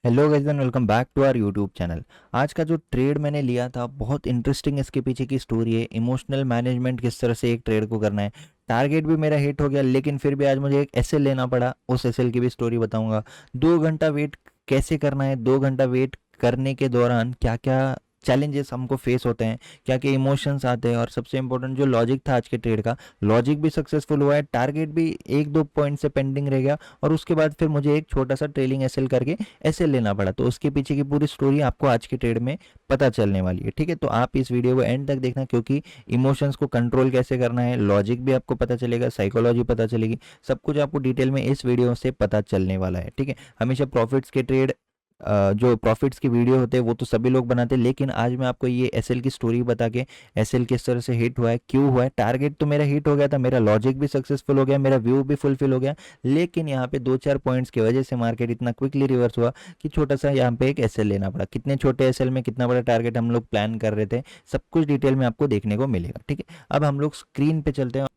Hello guys and welcome back to our YouTube channel. आज का जो ट्रेड मैंने लिया था बहुत इंटरेस्टिंग इसके पीछे की स्टोरी है। इमोशनल मैनेजमेंट किस तरह से एक ट्रेड को करना है। टारगेट भी मेरा हिट हो गया लेकिन फिर भी आज मुझे एक एसएल लेना पड़ा। उस एसएल की भी स्टोरी बताऊंगा। 2 घंटा वेट कैसे करना है, 2 घंटा वेट करने के दौरान क्या क्या चैलेंजेस हमको फेस होते हैं, क्या क्या इमोशंस आते हैं, और सबसे इंपॉर्टेंट जो लॉजिक था आज के ट्रेड का, लॉजिक भी सक्सेसफुल हुआ है, टारगेट भी 1-2 पॉइंट से पेंडिंग रह गया, और उसके बाद फिर मुझे एक छोटा सा ट्रेलिंग एसएल करके ऐसे लेना पड़ा। तो उसके पीछे की पूरी स्टोरी आपको आज के ट्रेड में पता चलने वाली है। ठीक है, तो आप इस वीडियो को एंड तक देखना, क्योंकि इमोशंस को कंट्रोल कैसे करना है, लॉजिक भी आपको पता चलेगा, साइकोलॉजी पता चलेगी, सब कुछ आपको डिटेल में इस वीडियो से पता चलने वाला है। ठीक है, हमेशा प्रॉफिट्स के ट्रेड, जो प्रॉफिट्स की वीडियो होते हैं वो तो सभी लोग बनाते हैं, लेकिन आज मैं आपको ये एसएल की स्टोरी बता के एसएल किस तरह से हिट हुआ है, क्यों हुआ है। टारगेट तो मेरा हिट हो गया था, मेरा लॉजिक भी सक्सेसफुल हो गया, मेरा व्यू भी फुलफिल हो गया, लेकिन यहाँ पे 2-4 पॉइंट्स की वजह से मार्केट इतना क्विकली रिवर्स हुआ कि छोटा सा यहाँ पे एक एसएल लेना पड़ा। कितने छोटे एसएल में कितना बड़ा टारगेट हम लोग प्लान कर रहे थे, सब कुछ डिटेल में आपको देखने को मिलेगा। ठीक है, अब हम लोग स्क्रीन पे चलते हैं।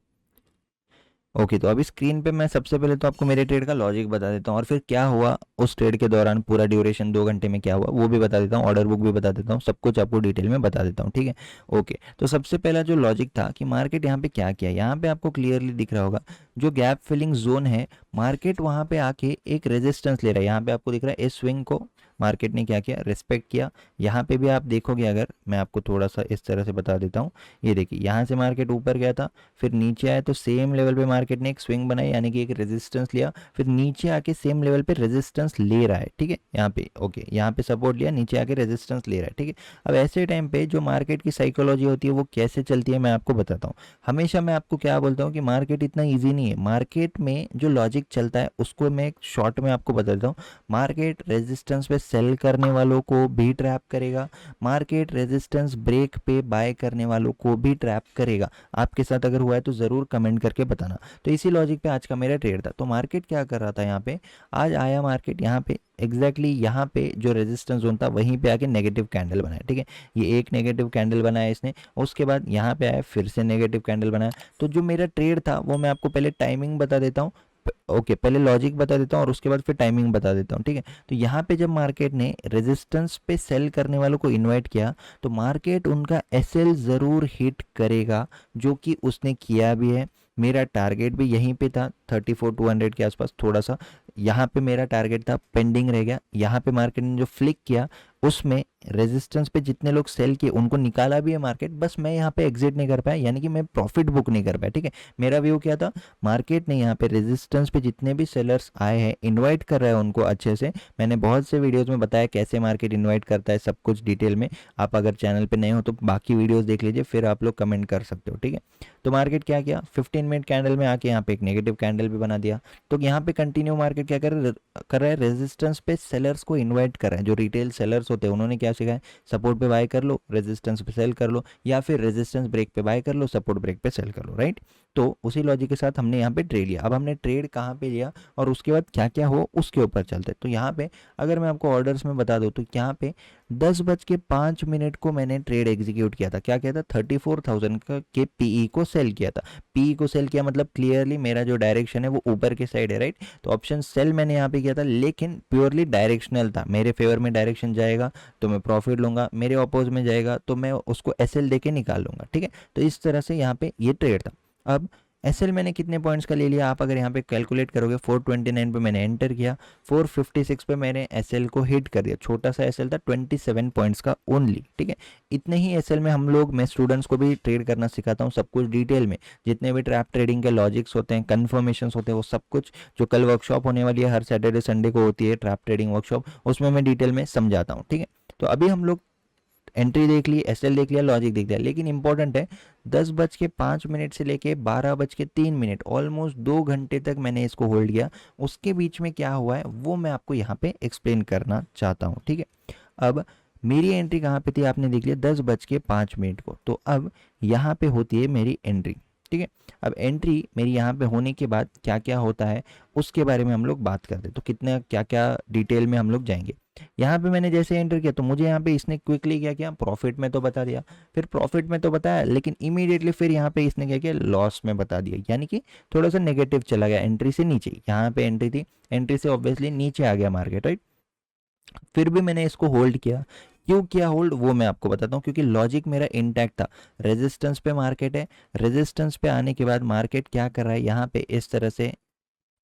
ओके, तो अभी स्क्रीन पे मैं सबसे पहले तो आपको मेरे ट्रेड का लॉजिक बता देता हूँ, और फिर क्या हुआ उस ट्रेड के दौरान, पूरा ड्यूरेशन 2 घंटे में क्या हुआ वो भी बता देता हूँ, ऑर्डर बुक भी बता देता हूँ, सब कुछ आपको डिटेल में बता देता हूँ। ठीक है, ओके। तो सबसे पहला जो लॉजिक था कि मार्केट यहाँ पे क्या किया, यहाँ पे आपको क्लियरली दिख रहा होगा जो गैप फिलिंग जोन है, मार्केट वहाँ पे आके एक रेजिस्टेंस ले रहा है। यहाँ पे आपको दिख रहा है इस स्विंग को मार्केट ने क्या किया, रिस्पेक्ट किया। यहाँ पे भी आप देखोगे, अगर मैं आपको थोड़ा सा इस तरह से बता देता हूँ, ये देखिए यहाँ से मार्केट ऊपर गया था, फिर नीचे आया तो सेम लेवल पे मार्केट ने एक स्विंग बनाई, यानी कि एक रेजिस्टेंस लिया, फिर नीचे आके सेम लेवल पे रेजिस्टेंस ले रहा है। ठीक है, यहाँ पे ओके, यहाँ पे सपोर्ट लिया, नीचे आके रेजिस्टेंस ले रहा है। ठीक है, अब ऐसे टाइम पे जो मार्केट की साइकोलॉजी होती है वो कैसे चलती है मैं आपको बताता हूँ। हमेशा मैं आपको क्या बोलता हूँ कि मार्केट इतना ईजी नहीं है। मार्केट में जो लॉजिक चलता है उसको मैं एक शॉर्ट में आपको बता देता हूँ। मार्केट रेजिस्टेंस पे सेल करने वालों को भी ट्रैप करेगा, मार्केट रेजिस्टेंस ब्रेक पे बाय करने वालों को भी ट्रैप करेगा। आपके साथ अगर हुआ है तो ज़रूर कमेंट करके बताना। तो इसी लॉजिक पे आज का मेरा ट्रेड था। तो मार्केट क्या कर रहा था, यहाँ पे आज आया मार्केट, यहाँ पे एग्जैक्टली यहाँ पे जो रेजिस्टेंस जोन था वहीं पे आके नेगेटिव कैंडल बनाया। ठीक है, ये एक नेगेटिव कैंडल बनाया इसने, उसके बाद यहाँ पे आया फिर से नेगेटिव कैंडल बनाया। तो जो मेरा ट्रेड था वो मैं आपको पहले टाइमिंग बता देता हूँ। ओके, पहले लॉजिक बता देता हूँ और उसके बाद फिर टाइमिंग बता देता हूँ। ठीक है, तो यहाँ पे जब मार्केट ने रेजिस्टेंस पे सेल करने वालों को इनवाइट किया तो मार्केट उनका एसएल ज़रूर हिट करेगा, जो कि उसने किया भी है। मेरा टारगेट भी यहीं पे था 34,200 के आसपास, थोड़ा सा यहाँ पे मेरा टारगेट था, पेंडिंग रह गया। यहाँ पे मार्केट ने जो फ्लिक किया उसमें रेजिस्टेंस पे जितने लोग सेल किए उनको निकाला भी है मार्केट, बस मैं यहाँ पे एग्जिट नहीं कर पाया, यानी कि मैं प्रॉफिट बुक नहीं कर पाया। ठीक है, मेरा व्यू क्या था, मार्केट ने यहाँ पे रेजिस्टेंस पे जितने भी सेलर्स आए हैं इनवाइट कर रहा है उनको अच्छे से। मैंने बहुत से वीडियोस में बताया कैसे मार्केट इनवाइट करता है, सब कुछ डिटेल में। आप अगर चैनल पे नए हो तो बाकी वीडियोस देख लीजिए, फिर आप लोग कमेंट कर सकते हो। ठीक है, तो मार्केट क्या किया, 15 मिनट कैंडल में आके यहाँ पे एक नेगेटिव कैंडल भी बना दिया। तो यहाँ पे कंटिन्यू मार्केट क्या कर रहा है, रेजिस्टेंस पे सेलर्स को इन्वाइट कर रहा है। जो रिटेल सेलर्स होते हैं उन्होंने क्या सीखा है, सपोर्ट पे बाय कर लो, रेजिस्टेंस पे सेल कर लो, या फिर रेजिस्टेंस ब्रेक पे बाय कर लो, सपोर्ट ब्रेक पे सेल कर लो। राइट, तो उसी लॉजिक के साथ हमने यहाँ पे ट्रेड लिया। अब हमने ट्रेड कहाँ पे लिया और उसके बाद क्या क्या हो उसके ऊपर चलते। तो यहाँ पे अगर मैं आपको ऑर्डर्स में बता दूँ तो यहाँ पे 10:05 को मैंने ट्रेड एग्जीक्यूट किया था। क्या किया था, 34,000 के पीई को सेल किया था। पीई को सेल किया मतलब क्लियरली मेरा जो डायरेक्शन है वो ऊपर के साइड है। राइट, तो ऑप्शन सेल मैंने यहाँ पे किया था, लेकिन प्योरली डायरेक्शनल था। मेरे फेवर में डायरेक्शन जाएगा तो मैं प्रॉफिट लूंगा, मेरे अपोज में जाएगा तो मैं उसको एसएल देके निकाल लूंगा। ठीक है, तो इस तरह से यहाँ पे ये ट्रेड था। अब एसएल मैंने कितने पॉइंट्स का ले लिया, आप अगर यहाँ पे कैलकुलेट करोगे, 429 पे मैंने एंटर किया, 456 पे मैंने एसएल को हिट कर दिया। छोटा सा एसएल था 27 पॉइंट्स का ओनली। ठीक है, इतने ही एसएल में हम लोग, मैं स्टूडेंट्स को भी ट्रेड करना सिखाता हूँ, सब कुछ डिटेल में, जितने भी ट्रैप ट्रेडिंग के लॉजिक्स होते हैं, कन्फर्मेशन होते हैं, वो सब कुछ जो कल वर्कशॉप होने वाली है, हर सैटरडे संडे को होती है ट्रैप ट्रेडिंग वर्कशॉप, उसमें मैं डिटेल में समझाता हूँ। ठीक है, तो अभी हम लोग एंट्री देख ली, एसएल देख लिया, लॉजिक देख लिया, लेकिन इंपॉर्टेंट है 10:05 से लेके 12:03, ऑलमोस्ट 2 घंटे तक मैंने इसको होल्ड किया। उसके बीच में क्या हुआ है वो मैं आपको यहाँ पे एक्सप्लेन करना चाहता हूँ। ठीक है, अब मेरी एंट्री कहाँ पे थी आपने देख लिया 10:05 को, तो अब यहाँ पे होती है मेरी एंट्री। ठीक है, अब एंट्री मेरी यहाँ पे होने के बाद क्या क्या होता है उसके बारे में हम लोग बात करते हैं। तो कितना क्या क्या डिटेल में हम लोग जाएंगे। यहाँ पे मैंने जैसे एंटर किया तो मुझे यहाँ पे इसने क्विकली क्या किया, प्रॉफिट में तो बता दिया, फिर प्रॉफिट में तो बताया, लेकिन इमीडिएटली फिर यहाँ पे इसने क्या किया, लॉस में बता दिया, यानी कि थोड़ा सा नेगेटिव चला गया एंट्री से नीचे। यहाँ पे एंट्री थी, एंट्री से ऑब्वियसली नीचे आ गया मार्केट। राइट, फिर भी मैंने इसको होल्ड किया। क्यों किया होल्ड वो मैं आपको बताता हूँ, क्योंकि लॉजिक मेरा इंटैक्ट था। रेजिस्टेंस पे मार्केट है, रेजिस्टेंस पे आने के बाद मार्केट क्या कर रहा है, यहाँ पे इस तरह से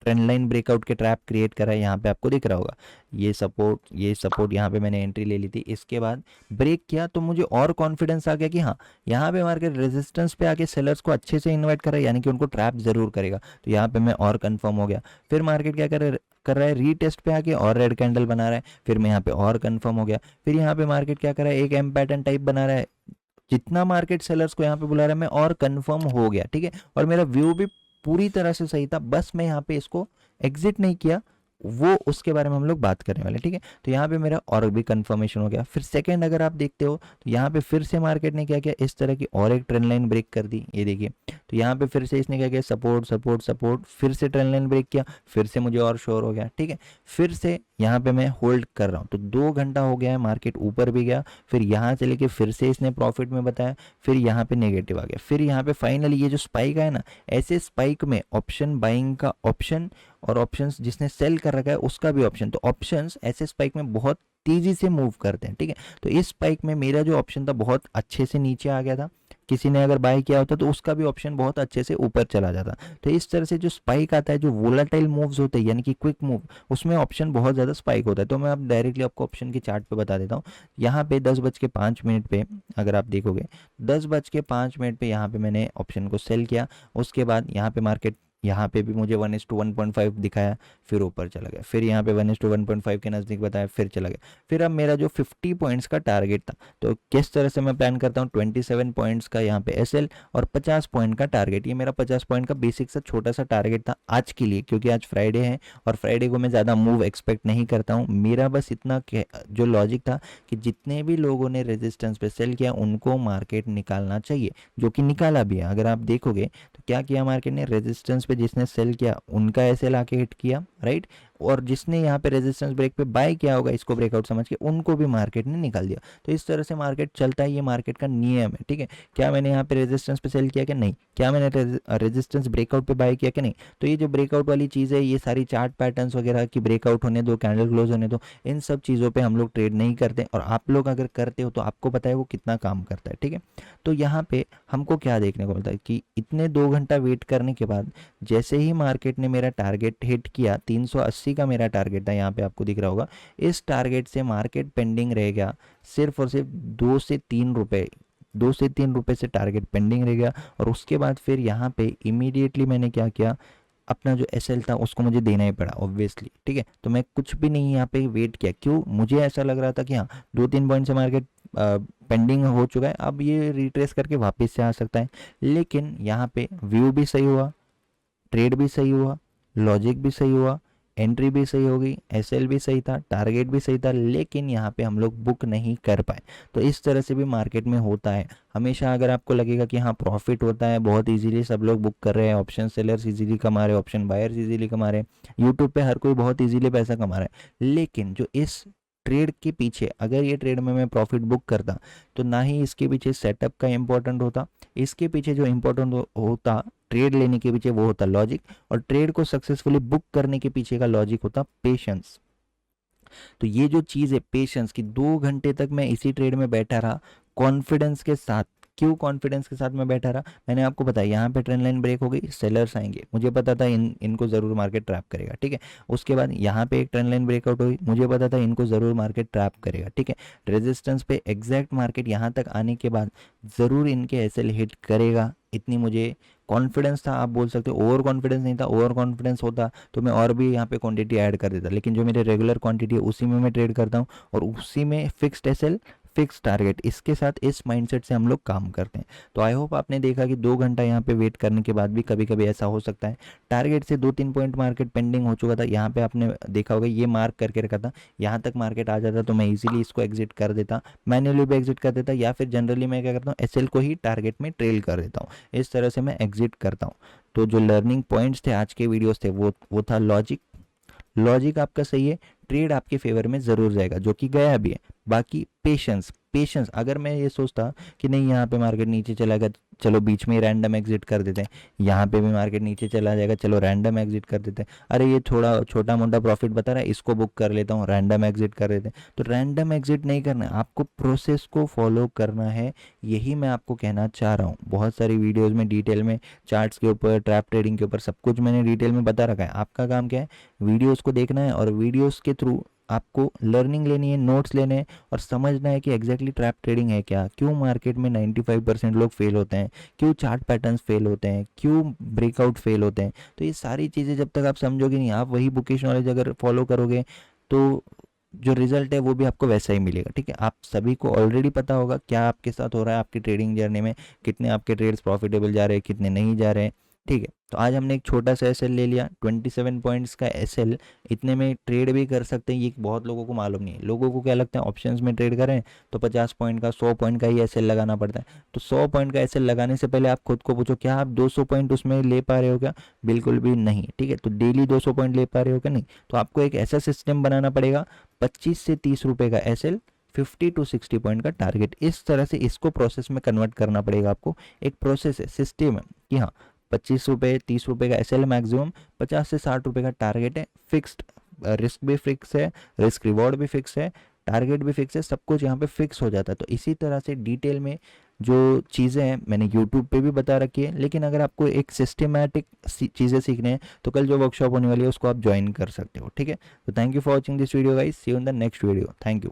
ट्रेंड लाइन ब्रेकआउट के ट्रैप क्रिएट करा है, यहाँ पे आपको दिख रहा होगा ये सपोर्ट यहाँ पे मैंने एंट्री ले ली थी। इसके बाद ब्रेक किया तो मुझे और कॉन्फिडेंस आ गया कि हाँ यहाँ पे मार्केट रेजिस्टेंस पे आके सेलर्स को अच्छे से इन्वाइट कर रहा है, यानी कि उनको ट्रैप जरूर करेगा। तो यहाँ पे मैं और कंफर्म हो गया। फिर मार्केट क्या कर रहा है रीटेस्ट पे आके और रेड कैंडल बना रहा है, फिर मैं यहाँ पे और कंफर्म हो गया। फिर यहाँ पे मार्केट क्या कर रहा है, एक एम पैटर्न टाइप बना रहा है। जितना मार्केट सेलर्स को यहाँ पे बुला रहा है मैं और कंफर्म हो गया, ठीक है। और मेरा व्यू भी पूरी तरह से सही था, बस मैं यहाँ पे इसको एग्जिट नहीं किया, वो उसके बारे में हम लोग बात करने वाले, ठीक है। तो यहाँ पे मेरा और भी कंफर्मेशन हो गया। फिर सेकंड अगर आप देखते हो तो यहाँ पे फिर से मार्केट ने क्या किया, इस तरह की और एक ट्रेंड लाइन ब्रेक कर दी, ये देखिए। तो यहाँ पे फिर से इसने क्या किया, सपोर्ट सपोर्ट सपोर्ट, फिर से ट्रेंड लाइन ब्रेक किया, फिर से मुझे और श्योर हो गया, ठीक है। फिर से यहाँ पे मैं होल्ड कर रहा हूँ, तो 2 घंटा हो गया है, मार्केट ऊपर भी गया, फिर यहाँ से लेके फिर से इसने प्रॉफिट में बताया, फिर यहाँ पे नेगेटिव आ गया, फिर यहाँ पे फाइनली ये जो स्पाइक है ना, ऐसे स्पाइक में ऑप्शन बाइंग का ऑप्शन और ऑप्शंस जिसने सेल कर रखा है उसका भी ऑप्शन, तो ऑप्शंस ऐसे स्पाइक में बहुत तेजी से मूव करते हैं, ठीक है। तो इस स्पाइक में मेरा जो ऑप्शन था बहुत अच्छे से नीचे आ गया था, किसी ने अगर बाय किया होता तो उसका भी ऑप्शन बहुत अच्छे से ऊपर चला जाता। तो इस तरह से जो स्पाइक आता है, जो वोलाटाइल मूव्स होते हैं यानी कि क्विक मूव, उसमें ऑप्शन बहुत ज़्यादा स्पाइक होता है। तो मैं अब डायरेक्टली आपको ऑप्शन के चार्ट पे बता देता हूँ। यहाँ पे 10:05 पे अगर आप देखोगे 10:05 पे यहाँ पे मैंने ऑप्शन को सेल किया। उसके बाद यहाँ पे मार्केट यहाँ पे भी मुझे 1:1.5 दिखाया, फिर ऊपर चला गया, फिर यहाँ पे 1:1.5 के नज़दीक बताया, फिर चला गया। फिर अब मेरा जो 50 पॉइंट्स का टारगेट था, तो किस तरह से मैं प्लान करता हूँ, 27 पॉइंट्स का यहाँ पे एसएल और 50 पॉइंट का टारगेट। ये मेरा 50 पॉइंट का बेसिक सा छोटा सा टारगेट था आज के लिए, क्योंकि आज फ्राइडे है और फ्राइडे को मैं ज़्यादा मूव एक्सपेक्ट नहीं करता हूँ। मेरा बस इतना जो लॉजिक था कि जितने भी लोगों ने रेजिस्टेंस पे सेल किया उनको मार्केट निकालना चाहिए, जो कि निकाला भी है। अगर आप देखोगे तो क्या किया मार्केट ने, रेजिस्टेंस पे जिसने सेल किया उनका एसएल आके हिट किया, राइट। और जिसने यहाँ पे रेजिस्टेंस ब्रेक पे बाय किया होगा इसको ब्रेकआउट समझ के, उनको भी मार्केट ने निकाल दिया। तो इस तरह से मार्केट चलता है, ये मार्केट का नियम है, ठीक है। क्या मैंने यहाँ पे रेजिस्टेंस पे सेल किया कि नहीं, क्या मैंने रेजिस्टेंस ब्रेकआउट पे बाय किया कि नहीं। तो ये जो ब्रेकआउट वाली चीज़ है, ये सारी चार्ट पैटर्न्स वगैरह की ब्रेकआउट होने दो, कैंडल क्लोज होने दो, इन सब चीज़ों पे हम लोग ट्रेड नहीं करते। और आप लोग अगर करते हो तो आपको पता है वो कितना काम करता है, ठीक है। तो यहाँ पे हमको क्या देखने को मिलता है कि इतने 2 घंटा वेट करने के बाद जैसे ही मार्केट ने मेरा टारगेट हिट किया, 380 का मेरा टारगेट था, यहाँ पे आपको दिख रहा होगा, इस टारगेट से मार्केट पेंडिंग रह गया सिर्फ और सिर्फ 2 से 3 रुपए, 2 से 3 रुपए से टारगेट पेंडिंग रह गया। और उसके बाद फिर यहाँ पे इमीडिएटली मैंने क्या किया, अपना जो एसएल था उसको मुझे देना ही पड़ा ऑब्वियसली, ठीक है। तो मैं कुछ भी नहीं यहाँ पे वेट किया, क्यों, मुझे ऐसा लग रहा था कि हाँ 2-3 पॉइंट से मार्केट पेंडिंग हो चुका है, अब ये रिट्रेस करके वापस से आ सकता है। लेकिन यहाँ पे व्यू भी सही हुआ, ट्रेड भी सही हुआ, लॉजिक भी सही हुआ, एंट्री भी सही होगी, एसएल भी सही था, टारगेट भी सही था, लेकिन यहाँ पे हम लोग बुक नहीं कर पाए। तो इस तरह से भी मार्केट में होता है हमेशा। अगर आपको लगेगा कि हाँ प्रॉफिट होता है बहुत इजीली, सब लोग बुक कर रहे हैं, ऑप्शन सेलर्स इजीली कमा रहे हैं, ऑप्शन बायर्स इजीली कमा रहे हैं, यूट्यूब पे हर कोई बहुत इजीली पैसा कमा रहा है, लेकिन जो इस ट्रेड के पीछे, अगर ये ट्रेड में मैं प्रॉफिट बुक करता तो ना ही इसके पीछे सेटअप का इंपॉर्टेंट होता, इसके पीछे जो इंपॉर्टेंट होता ट्रेड लेने के पीछे वो होता लॉजिक, और ट्रेड को सक्सेसफुली बुक करने के पीछे का लॉजिक होता पेशेंस। तो ये जो चीज़ है पेशेंस की, 2 घंटे तक मैं इसी ट्रेड में बैठा रहा कॉन्फिडेंस के साथ। क्यों कॉन्फिडेंस के साथ मैं बैठा रहा, मैंने आपको बताया यहाँ पे ट्रेंड लाइन ब्रेक हो गई, सेलर्स आएंगे, मुझे पता था इनको ज़रूर मार्केट ट्रैप करेगा, ठीक है। उसके बाद यहाँ पे एक ट्रेंड लाइन ब्रेकआउट हुई, मुझे पता था इनको ज़रूर मार्केट ट्रैप करेगा, ठीक है। रेजिस्टेंस पे एग्जैक्ट मार्केट यहाँ तक आने के बाद ज़रूर इनके एसएल हिट करेगा, इतनी मुझे कॉन्फिडेंस था। आप बोल सकते हो ओवर कॉन्फिडेंस नहीं था, ओवर कॉन्फिडेंस होता तो मैं और भी यहाँ पे क्वांटिटी ऐड कर देता, लेकिन जो मेरे रेगुलर क्वांटिटी है उसी में मैं ट्रेड करता हूँ और उसी में फिक्स्ड एसएल फिक्स टारगेट, इसके साथ इस माइंडसेट से हम लोग काम करते हैं। तो आई होप आपने देखा कि 2 घंटा यहाँ पे वेट करने के बाद भी कभी कभी ऐसा हो सकता है, टारगेट से 2-3 पॉइंट मार्केट पेंडिंग हो चुका था, यहाँ पे आपने देखा होगा ये मार्क करके रखा था, यहाँ तक मार्केट आ जाता तो मैं इजीली इसको एग्जिट कर देता, मैन्युअली भी एग्जिट कर देता, या फिर जनरली मैं क्या करता हूँ एसएल को ही टारगेट में ट्रेल कर देता हूँ, इस तरह से मैं एग्जिट करता हूँ। तो जो लर्निंग पॉइंट्स थे आज के वीडियोस थे वो था लॉजिक, लॉजिक आपका सही है, ट्रेड आपके फेवर में ज़रूर जाएगा, जो कि गया भी है। बाकी पेशेंस, पेशेंस। अगर मैं ये सोचता कि नहीं यहाँ पे मार्केट नीचे चला गया, चलो बीच में ही रैंडम एग्जिट कर देते हैं, यहाँ पे भी मार्केट नीचे चला जाएगा, चलो रैंडम एग्जिट कर देते हैं, अरे ये थोड़ा छोटा मोटा प्रॉफिट बता रहा है, इसको बुक कर लेता हूँ, रैंडम एग्जिट कर देते हैं। तो रैंडम एग्जिट नहीं करना है, आपको प्रोसेस को फॉलो करना है, यही मैं आपको कहना चाह रहा हूँ। बहुत सारी वीडियोज़ में डिटेल में चार्ट्स के ऊपर, ट्रैप ट्रेडिंग के ऊपर सब कुछ मैंने डिटेल में बता रखा है। आपका काम क्या है, वीडियोस को देखना है और वीडियोस के थ्रू आपको लर्निंग लेनी है, नोट्स लेने हैं और समझना है कि एग्जैक्टली ट्रैप ट्रेडिंग है क्या, क्यों मार्केट में 95% लोग फेल होते हैं, क्यों चार्ट पैटर्न्स फेल होते हैं, क्यों ब्रेकआउट फेल होते हैं। तो ये सारी चीज़ें जब तक आप समझोगे नहीं, आप वही बुकिश नॉलेज अगर फॉलो करोगे तो जो रिजल्ट है वो भी आपको वैसा ही मिलेगा। ठीक है, आप सभी को ऑलरेडी पता होगा क्या आपके साथ हो रहा है आपकी ट्रेडिंग जर्नी में, कितने आपके ट्रेड्स प्रॉफिटेबल जा रहे हैं, कितने नहीं जा रहे हैं। ठीक है, तो आज हमने एक छोटा सा एसएल ले लिया, 27 पॉइंट्स का एसएल। इतने में ट्रेड भी कर सकते हैं, ये बहुत लोगों को मालूम नहीं है। लोगों को क्या लगता है ऑप्शंस में ट्रेड करें तो 50 पॉइंट का, 100 पॉइंट का ही एसएल लगाना पड़ता है। तो 100 पॉइंट का एसएल लगाने से पहले आप खुद को पूछो, क्या आप 200 पॉइंट उसमें ले पा रहे हो क्या? बिल्कुल भी नहीं। ठीक है, तो डेली 200 पॉइंट ले पा रहे हो क्या? नहीं। तो आपको एक ऐसा सिस्टम बनाना पड़ेगा, 25 से 30 रुपए का एसएल, 50 टू 60 पॉइंट का टारगेट। इस तरह से इसको प्रोसेस में कन्वर्ट करना पड़ेगा आपको। एक प्रोसेस है, सिस्टम है कि हाँ 25 रुपये 30 रुपये का एसएल मैक्सिमम, 50 से 60 रुपये का टारगेट है, फिक्स्ड। रिस्क भी फिक्स है, रिस्क रिवॉर्ड भी फिक्स है, टारगेट भी फिक्स है, सब कुछ यहाँ पे फिक्स हो जाता है। तो इसी तरह से डिटेल में जो चीज़ें हैं मैंने यूट्यूब पे भी बता रखी है, लेकिन अगर आपको एक सिस्टमैटिक चीज़ें सीखने हैं तो कल जो वर्कशॉप होने वाली है उसको आप ज्वाइन कर सकते हो। ठीक है, तो thank you for watching this video guys, see you in the next video, thank you.